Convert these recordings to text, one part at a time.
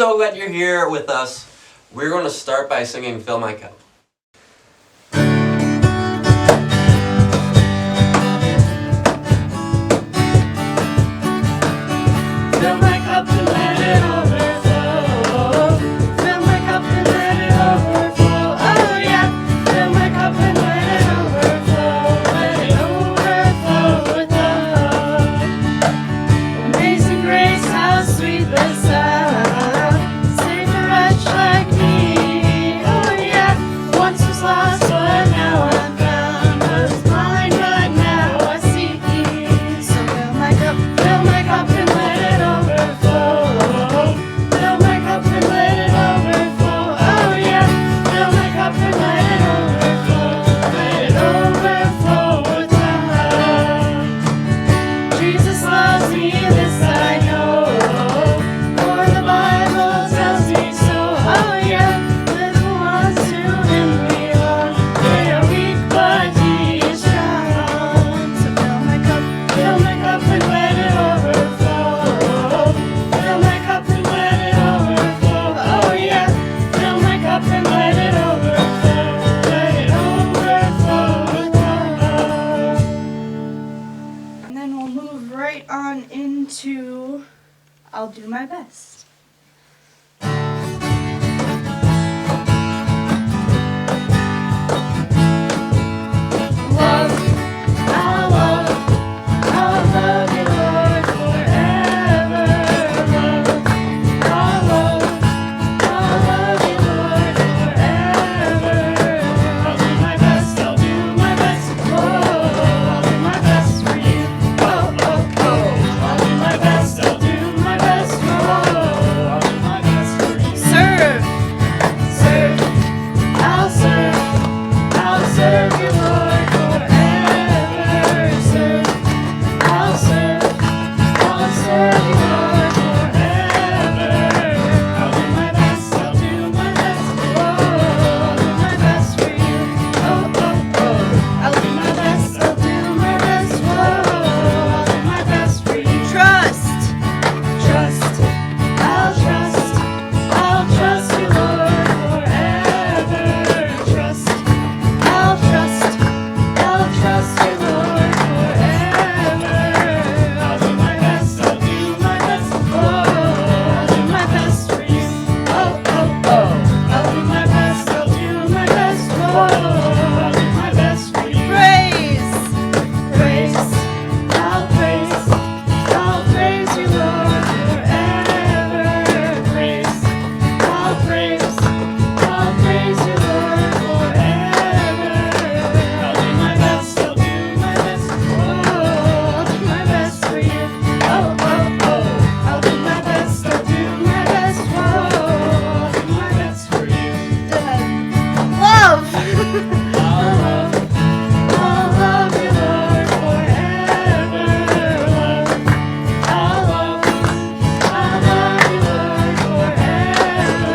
so glad you're here with us. We're going to start by singing Fill My Cup. Fill my cup and let it overflow. Fill my cup and let it overflow. Oh yeah. Fill my cup and let it overflow. Let it overflow with love. Amazing grace, how sweet the sound. Saved a wretch like me. Oh yeah. Once was lost, but now I'm found. Was blind, but now I see. So fill my cup and let it overflow. Fill my cup and let it overflow. Oh yeah. Fill my cup and let it overflow. Let it overflow with love. Jesus loves me, this I know. For the Bible tells me so. Oh yeah. Little ones to him belong. They are weak, but he is strong. So fill my cup and let it overflow. Fill my cup and let it overflow. Oh yeah. Fill my cup and let it overflow. Let it overflow with love. And then we'll move right on into I'll Do My Best. Love, I'll love you, Lord, forever. Love, I'll love you, Lord, forever. I'll do my best, I'll do my best. Oh, I'll do my best for you. Oh, oh, oh. I'll do my best, I'll do my best. Oh, I'll do my best for you. Serve, I'll serve you, Lord, forever. Serve, I'll serve you, Lord, forever. I'll do my best, I'll do my best. Oh, I'll do my best for you. Oh, oh, oh. I'll do my best, I'll do my best. Oh, I'll do my best for you. Trust, I'll trust you, Lord, forever. Trust, I'll trust you, Lord, forever. I'll do my best, I'll do my best. Oh, I'll do my best for you. Oh, oh, oh. I'll do my best, I'll do my best. Oh, I'll do my best for you. Praise, I'll praise you, Lord, forever. Praise, I'll praise you, Lord, forever. I'll do my best, I'll do my best. Oh, I'll do my best for you. Oh, oh, oh. I'll do my best, I'll do my best. Oh, I'll do my best for you. Love! I'll love you, Lord, forever. Love, I'll love you, Lord, forever.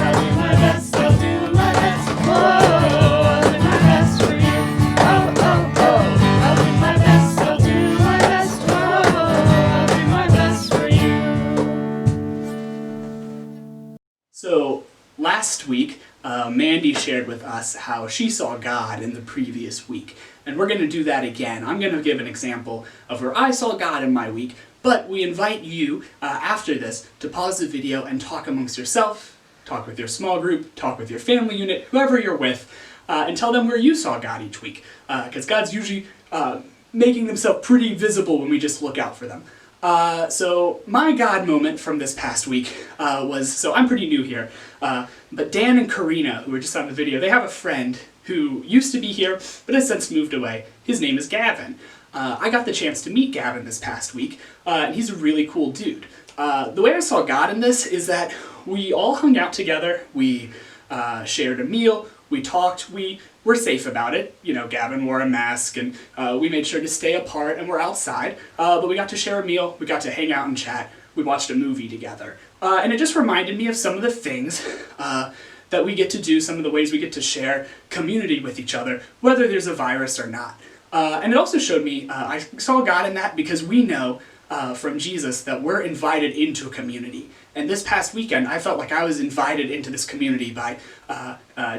I'll do my best, I'll do my best. Oh, I'll do my best for you. Oh, oh, oh. I'll do my best, I'll do my best. Oh, I'll do my best for you. So last week, Mandy shared with us how she saw God in the previous week. And we're going to do that again. I'm going to give an example of where I saw God in my week, but we invite you after this to pause the video and talk amongst yourself, talk with your small group, talk with your family unit, whoever you're with, and tell them where you saw God each week. Because God's usually making himself pretty visible when we just look out for them. So my God moment from this past week so I'm pretty new here, but Dan and Karina, who were just on the video, they have a friend who used to be here, but has since moved away. His name is Gavin. I got the chance to meet Gavin this past week, and he's a really cool dude. The way I saw God in this is that we all hung out together, we shared a meal, we talked, we were safe about it. You know, Gavin wore a mask, and we made sure to stay apart, and we're outside, but we got to share a meal, we got to hang out and chat, we watched a movie together. And it just reminded me of some of the things that we get to do, some of the ways we get to share community with each other, whether there's a virus or not. And it also showed me, I saw God in that because we know from Jesus that we're invited into a community. And this past weekend, I felt like I was invited into this community by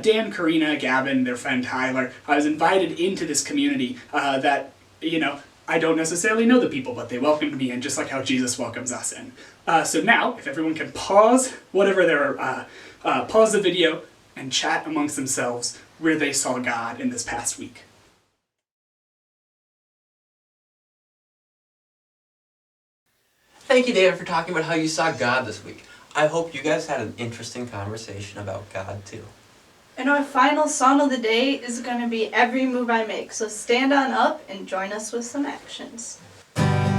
Dan, Karina, Gavin, their friend Tyler. I was invited into this community that, I don't necessarily know the people, but they welcomed me in just like how Jesus welcomes us in. So now, if everyone can pause whatever they're, pause the video and chat amongst themselves where they saw God in this past week. Thank you, David, for talking about how you saw God this week. I hope you guys had an interesting conversation about God, too. And our final song of the day is going to be Every Move I Make. So stand on up and join us with some actions. Every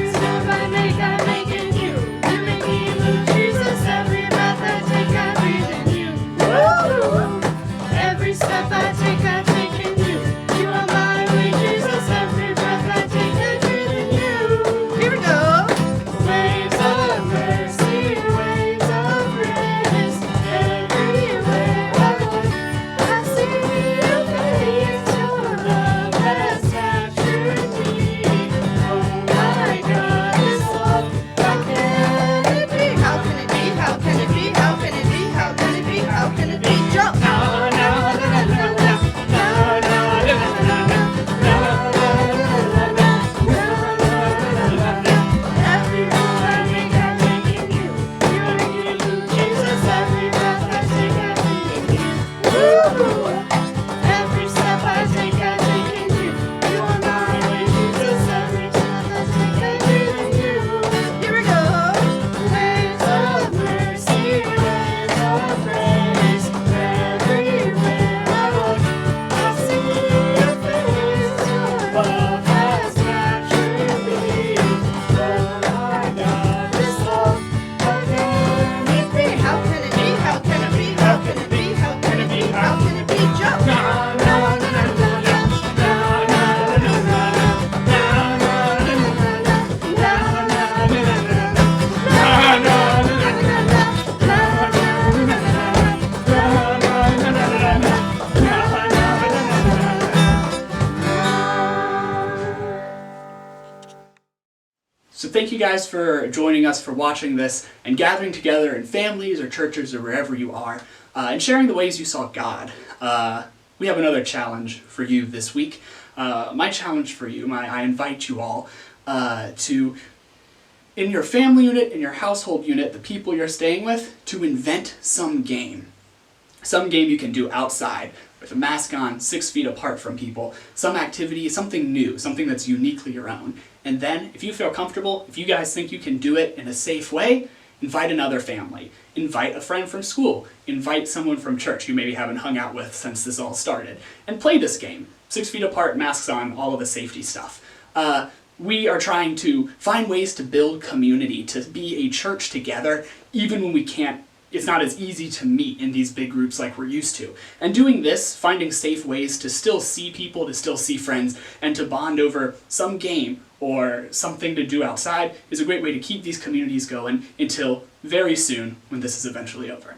move I make, I'm making you. You make me move, Jesus. Every breath I take, I breathe in you. Woo! Every step I take in you. You are my way, Jesus. Every breath I take, I breathe in you. Here we go. Waves of mercy, waves of grace, everywhere I look, I see your face. Your love has captured me. Oh my God, this love, how can it be? How can it be? How can it be? How can it be? How can it be? How can it be? Jump! Every move I make, I'm making you. You are you, Jesus. Every breath I take, I breathe in you. Woo! Every step I take in you. You are my way, Jesus. Every breath I take, I breathe in you. Here we go. Waves of mercy, waves of grace, everywhere I look, I see your face. Your love has captured me. Oh my God, this love, how can it be? How can it be? How can it be? How can it be? How can it be? How can it be? Jump! So thank you guys for joining us, for watching this, and gathering together in families or churches or wherever you are, and sharing the ways you saw God. We have another challenge for you this week. My challenge for you, I invite you all to, in your family unit, in your household unit, the people you're staying with, to invent some game. Some game you can do outside, with a mask on, 6 feet apart from people, some activity, something new, something that's uniquely your own. And then, if you feel comfortable, if you guys think you can do it in a safe way, invite another family, invite a friend from school, invite someone from church you maybe haven't hung out with since this all started, and play this game. 6 feet apart, masks on, all of the safety stuff. We are trying to find ways to build community, to be a church together, even when we can't. It's not as easy to meet in these big groups like we're used to. And doing this, finding safe ways to still see people, to still see friends, and to bond over some game or something to do outside is a great way to keep these communities going until very soon when this is eventually over.